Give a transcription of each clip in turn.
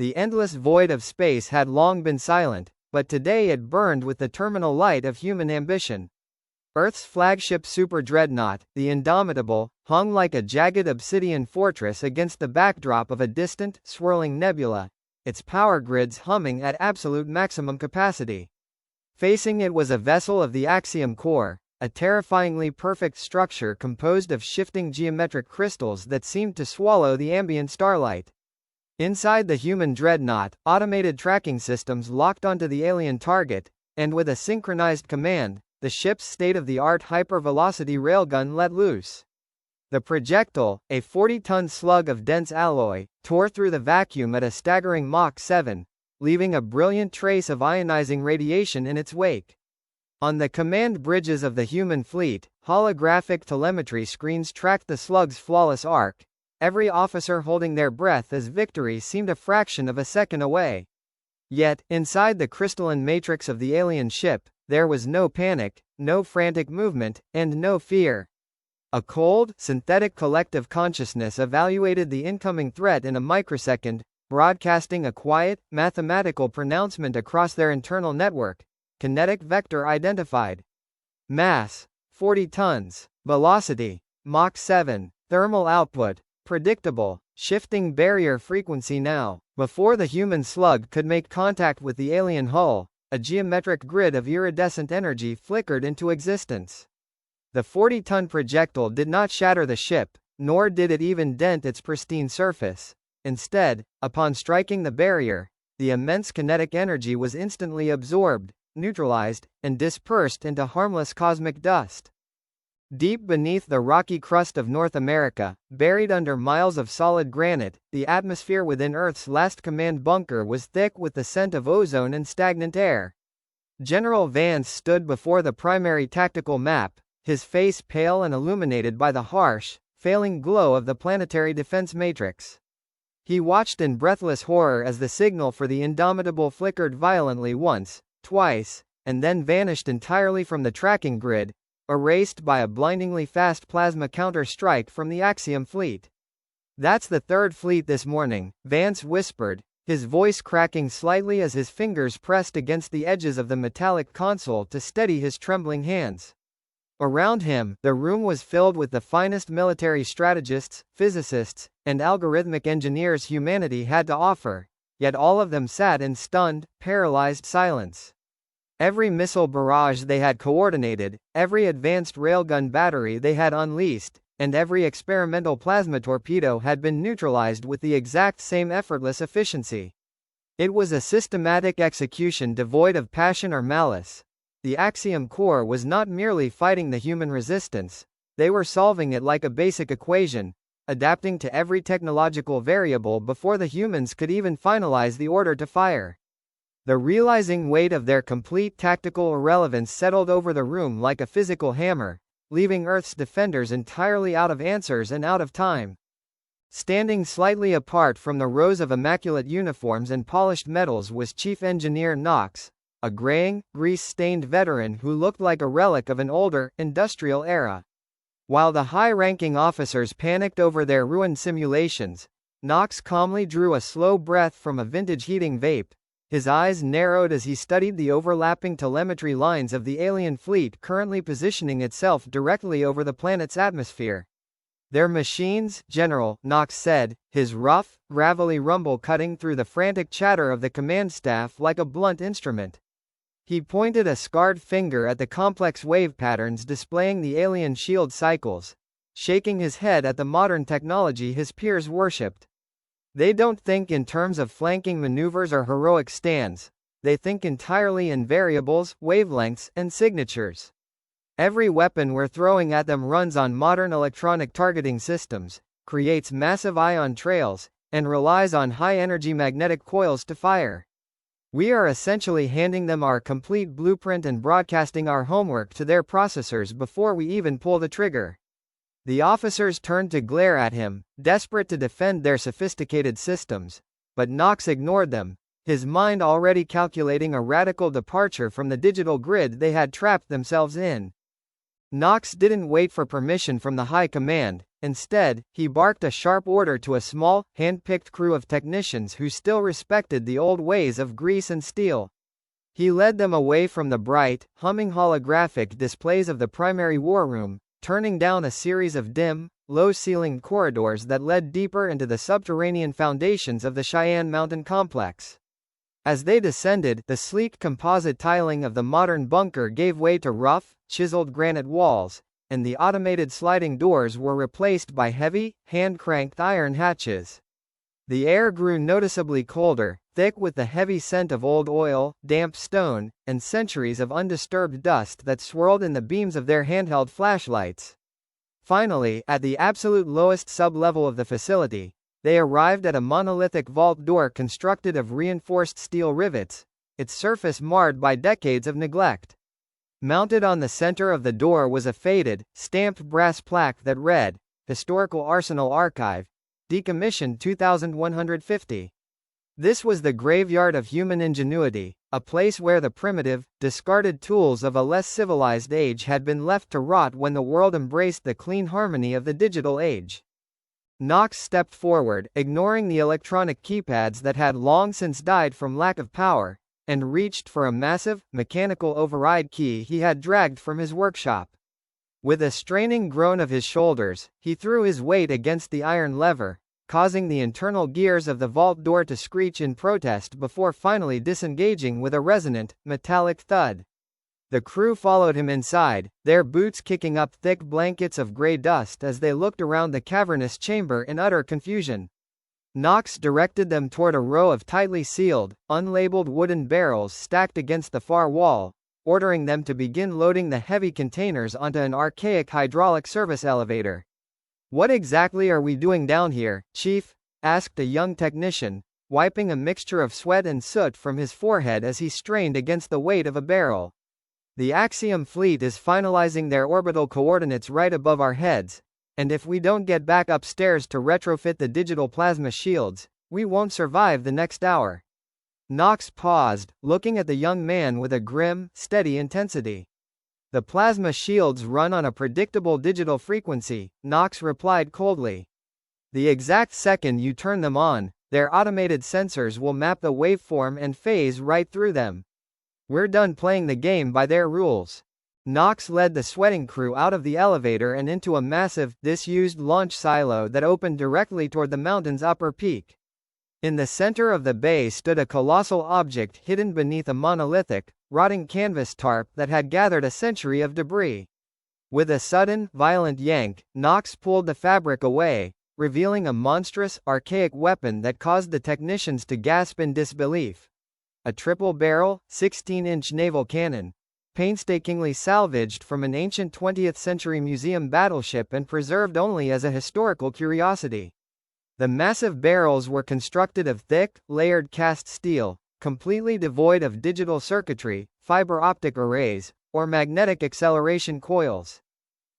The endless void of space had long been silent, but today it burned with the terminal light of human ambition. Earth's flagship super-dreadnought, the Indomitable, hung like a jagged obsidian fortress against the backdrop of a distant, swirling nebula, its power grids humming at absolute maximum capacity. Facing it was a vessel of the Axiom core, a terrifyingly perfect structure composed of shifting geometric crystals that seemed to swallow the ambient starlight. Inside the human dreadnought, automated tracking systems locked onto the alien target, and with a synchronized command, the ship's state-of-the-art hypervelocity railgun let loose. The projectile, a 40-ton slug of dense alloy, tore through the vacuum at a staggering Mach 7, leaving a brilliant trace of ionizing radiation in its wake. On the command bridges of the human fleet, holographic telemetry screens tracked the slug's flawless arc, every officer holding their breath as victory seemed a fraction of a second away. Yet, inside the crystalline matrix of the alien ship, there was no panic, no frantic movement, and no fear. A cold, synthetic collective consciousness evaluated the incoming threat in a microsecond, broadcasting a quiet, mathematical pronouncement across their internal network. Kinetic vector identified. Mass: 40 tons. Velocity: Mach 7. Thermal output: predictable. Shifting barrier frequency now. Before the human slug could make contact with the alien hull, a geometric grid of iridescent energy flickered into existence. The 40-ton projectile did not shatter the ship, nor did it even dent its pristine surface. Instead, upon striking the barrier, the immense kinetic energy was instantly absorbed, neutralized, and dispersed into harmless cosmic dust. Deep beneath the rocky crust of North America, buried under miles of solid granite, the atmosphere within Earth's last command bunker was thick with the scent of ozone and stagnant air. General Vance stood before the primary tactical map, his face pale and illuminated by the harsh, failing glow of the planetary defense matrix. He watched in breathless horror as the signal for the Indomitable flickered violently once, twice, and then vanished entirely from the tracking grid, erased by a blindingly fast plasma counter-strike from the Axiom fleet. "That's the third fleet this morning," Vance whispered, his voice cracking slightly as his fingers pressed against the edges of the metallic console to steady his trembling hands. Around him, the room was filled with the finest military strategists, physicists, and algorithmic engineers humanity had to offer, yet all of them sat in stunned, paralyzed silence. Every missile barrage they had coordinated, every advanced railgun battery they had unleashed, and every experimental plasma torpedo had been neutralized with the exact same effortless efficiency. It was a systematic execution devoid of passion or malice. The Axiom core was not merely fighting the human resistance, they were solving it like a basic equation, adapting to every technological variable before the humans could even finalize the order to fire. The realizing weight of their complete tactical irrelevance settled over the room like a physical hammer, leaving Earth's defenders entirely out of answers and out of time. Standing slightly apart from the rows of immaculate uniforms and polished metals was Chief Engineer Knox, a graying, grease-stained veteran who looked like a relic of an older, industrial era. While the high-ranking officers panicked over their ruined simulations, Knox calmly drew a slow breath from a vintage heating vape. His eyes narrowed as he studied the overlapping telemetry lines of the alien fleet currently positioning itself directly over the planet's atmosphere. "Their machines, General," Knox said, his rough, gravelly rumble cutting through the frantic chatter of the command staff like a blunt instrument. He pointed a scarred finger at the complex wave patterns displaying the alien shield cycles, shaking his head at the modern technology his peers worshipped. "They don't think in terms of flanking maneuvers or heroic stands, they think entirely in variables, wavelengths, and signatures. Every weapon we're throwing at them runs on modern electronic targeting systems, creates massive ion trails, and relies on high-energy magnetic coils to fire. We are essentially handing them our complete blueprint and broadcasting our homework to their processors before we even pull the trigger." The officers turned to glare at him, desperate to defend their sophisticated systems, but Knox ignored them, his mind already calculating a radical departure from the digital grid they had trapped themselves in. Knox didn't wait for permission from the high command, Instead, he barked a sharp order to a small, hand-picked crew of technicians who still respected the old ways of grease and steel. He led them away from the bright, humming holographic displays of the primary war room, turning down a series of dim, low-ceilinged corridors that led deeper into the subterranean foundations of the Cheyenne Mountain complex. As they descended, the sleek composite tiling of the modern bunker gave way to rough, chiseled granite walls, and the automated sliding doors were replaced by heavy, hand-cranked iron hatches. The air grew noticeably colder, thick with the heavy scent of old oil, damp stone, and centuries of undisturbed dust that swirled in the beams of their handheld flashlights. Finally, at the absolute lowest sub-level of the facility, they arrived at a monolithic vault door constructed of reinforced steel rivets, its surface marred by decades of neglect. Mounted on the center of the door was a faded, stamped brass plaque that read, "Historical Arsenal Archive, Decommissioned 2150." This was the graveyard of human ingenuity, a place where the primitive, discarded tools of a less civilized age had been left to rot when the world embraced the clean harmony of the digital age. Knox stepped forward, ignoring the electronic keypads that had long since died from lack of power, and reached for a massive, mechanical override key he had dragged from his workshop. With a straining groan of his shoulders, he threw his weight against the iron lever, causing the internal gears of the vault door to screech in protest before finally disengaging with a resonant, metallic thud. The crew followed him inside, their boots kicking up thick blankets of gray dust as they looked around the cavernous chamber in utter confusion. Knox directed them toward a row of tightly sealed, unlabeled wooden barrels stacked against the far wall, ordering them to begin loading the heavy containers onto an archaic hydraulic service elevator. "What exactly are we doing down here, Chief?" asked a young technician, wiping a mixture of sweat and soot from his forehead as he strained against the weight of a barrel. "The Axiom fleet is finalizing their orbital coordinates right above our heads, and if we don't get back upstairs to retrofit the digital plasma shields, we won't survive the next hour." Knox paused, looking at the young man with a grim, steady intensity. "The plasma shields run on a predictable digital frequency," Knox replied coldly. "The exact second you turn them on, their automated sensors will map the waveform and phase right through them. We're done playing the game by their rules." Knox led the sweating crew out of the elevator and into a massive, disused launch silo that opened directly toward the mountain's upper peak. In the center of the bay stood a colossal object hidden beneath a monolithic, rotting canvas tarp that had gathered a century of debris. With a sudden, violent yank, Knox pulled the fabric away, revealing a monstrous, archaic weapon that caused the technicians to gasp in disbelief. A triple-barrel, 16-inch naval cannon, painstakingly salvaged from an ancient 20th-century museum battleship and preserved only as a historical curiosity. The massive barrels were constructed of thick, layered cast steel, completely devoid of digital circuitry, fiber optic arrays, or magnetic acceleration coils.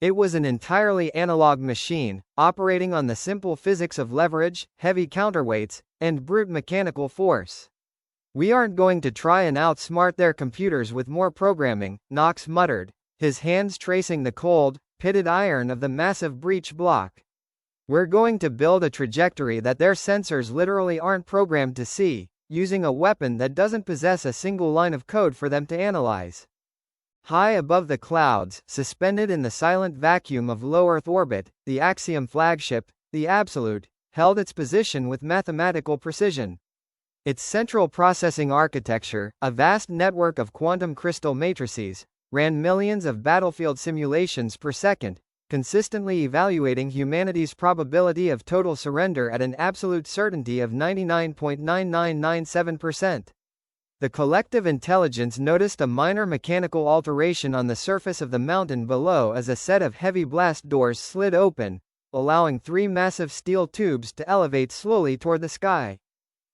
It was an entirely analog machine, operating on the simple physics of leverage, heavy counterweights, and brute mechanical force. "We aren't going to try and outsmart their computers with more programming," Knox muttered, his hands tracing the cold, pitted iron of the massive breech block. "We're going to build a trajectory that their sensors literally aren't programmed to see, using a weapon that doesn't possess a single line of code for them to analyze." High above the clouds, suspended in the silent vacuum of low Earth orbit, the Axiom flagship, the Absolute, held its position with mathematical precision. Its central processing architecture, a vast network of quantum crystal matrices, ran millions of battlefield simulations per second, consistently evaluating humanity's probability of total surrender at an absolute certainty of 99.9997%. The collective intelligence noticed a minor mechanical alteration on the surface of the mountain below as a set of heavy blast doors slid open, allowing 3 massive steel tubes to elevate slowly toward the sky.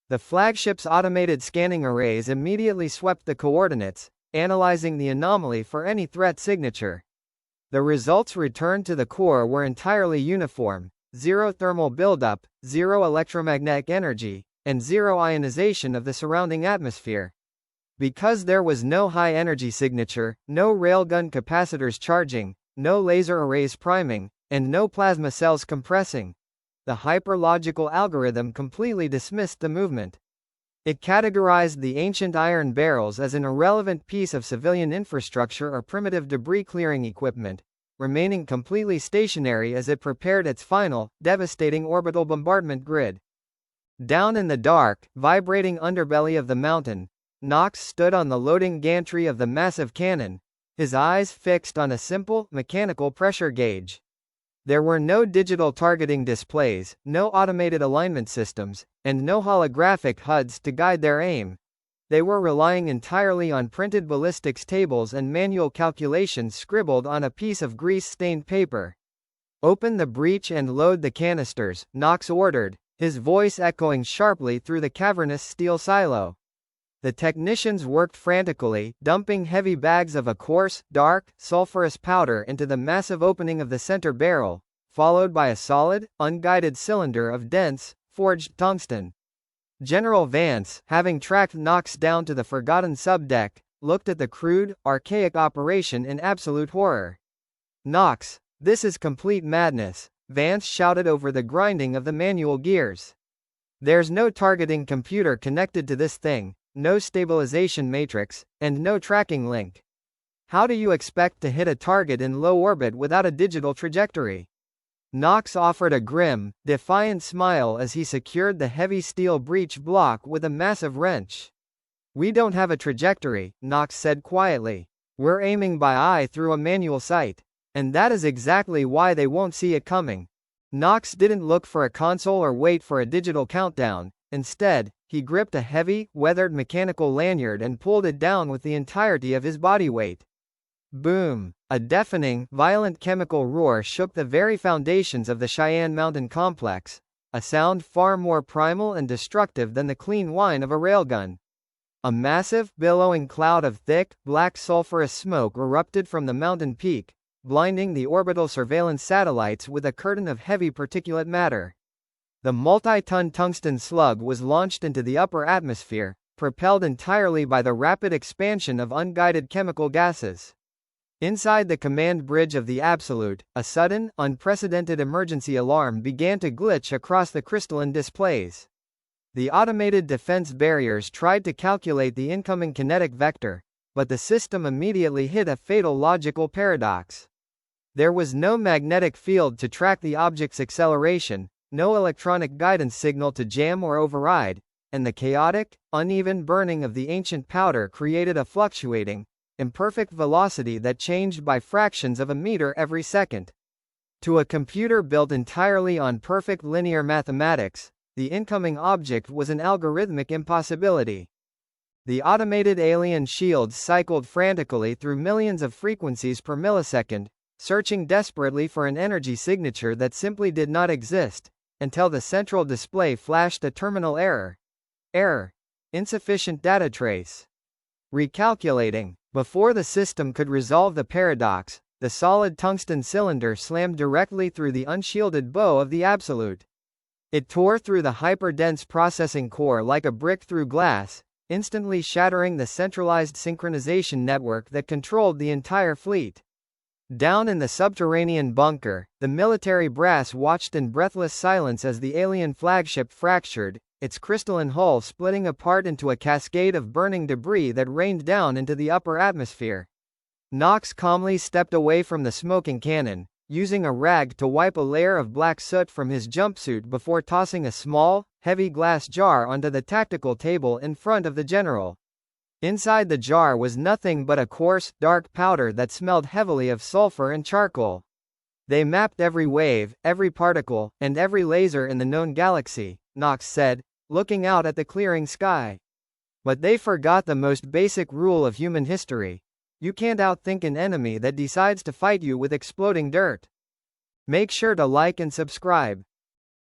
The flagship's automated scanning arrays immediately swept the coordinates, analyzing the anomaly for any threat signature. The results returned to the core were entirely uniform: 0 thermal buildup, 0 electromagnetic energy, and 0 ionization of the surrounding atmosphere. Because there was no high-energy signature, no railgun capacitors charging, no laser arrays priming, and no plasma cells compressing. The hyperlogical algorithm completely dismissed the movement. It categorized the ancient iron barrels as an irrelevant piece of civilian infrastructure or primitive debris-clearing equipment, remaining completely stationary as it prepared its final, devastating orbital bombardment grid. Down in the dark, vibrating underbelly of the mountain, Knox stood on the loading gantry of the massive cannon, his eyes fixed on a simple, mechanical pressure gauge. There were no digital targeting displays, no automated alignment systems, and no holographic HUDs to guide their aim. They were relying entirely on printed ballistics tables and manual calculations scribbled on a piece of grease-stained paper. "Open the breech and load the canisters," Knox ordered, his voice echoing sharply through the cavernous steel silo. The technicians worked frantically, dumping heavy bags of a coarse, dark, sulfurous powder into the massive opening of the center barrel, followed by a solid, unguided cylinder of dense, forged tungsten. General Vance, having tracked Knox down to the forgotten subdeck, looked at the crude, archaic operation in absolute horror. "Knox, this is complete madness," Vance shouted over the grinding of the manual gears. "There's no targeting computer connected to this thing, no stabilization matrix, and no tracking link. How do you expect to hit a target in low orbit without a digital trajectory?" Knox offered a grim, defiant smile as he secured the heavy steel breech block with a massive wrench. "We don't have a trajectory," Knox said quietly. "We're aiming by eye through a manual sight. And that is exactly why they won't see it coming." Knox didn't look for a console or wait for a digital countdown. Instead, he gripped a heavy, weathered mechanical lanyard and pulled it down with the entirety of his body weight. Boom! A deafening, violent chemical roar shook the very foundations of the Cheyenne Mountain complex, a sound far more primal and destructive than the clean whine of a railgun. A massive, billowing cloud of thick, black sulfurous smoke erupted from the mountain peak, blinding the orbital surveillance satellites with a curtain of heavy particulate matter. The multi-ton tungsten slug was launched into the upper atmosphere, propelled entirely by the rapid expansion of unguided chemical gases. Inside the command bridge of the Absolute, a sudden, unprecedented emergency alarm began to glitch across the crystalline displays. The automated defense barriers tried to calculate the incoming kinetic vector, but the system immediately hit a fatal logical paradox. There was no magnetic field to track the object's acceleration, no electronic guidance signal to jam or override, and the chaotic, uneven burning of the ancient powder created a fluctuating, imperfect velocity that changed by fractions of a meter every second. To a computer built entirely on perfect linear mathematics, the incoming object was an algorithmic impossibility. The automated alien shields cycled frantically through millions of frequencies per millisecond, searching desperately for an energy signature that simply did not exist, until the central display flashed a terminal error. Error. Insufficient data trace. Recalculating. Before the system could resolve the paradox, the solid tungsten cylinder slammed directly through the unshielded bow of the Absolute. It tore through the hyper-dense processing core like a brick through glass, instantly shattering the centralized synchronization network that controlled the entire fleet. Down in the subterranean bunker, the military brass watched in breathless silence as the alien flagship fractured, its crystalline hull splitting apart into a cascade of burning debris that rained down into the upper atmosphere. Knox calmly stepped away from the smoking cannon, using a rag to wipe a layer of black soot from his jumpsuit before tossing a small, heavy glass jar onto the tactical table in front of the general. Inside the jar was nothing but a coarse, dark powder that smelled heavily of sulfur and charcoal. "They mapped every wave, every particle, and every laser in the known galaxy," Knox said, looking out at the clearing sky. "But they forgot the most basic rule of human history. You can't outthink an enemy that decides to fight you with exploding dirt." Make sure to like and subscribe.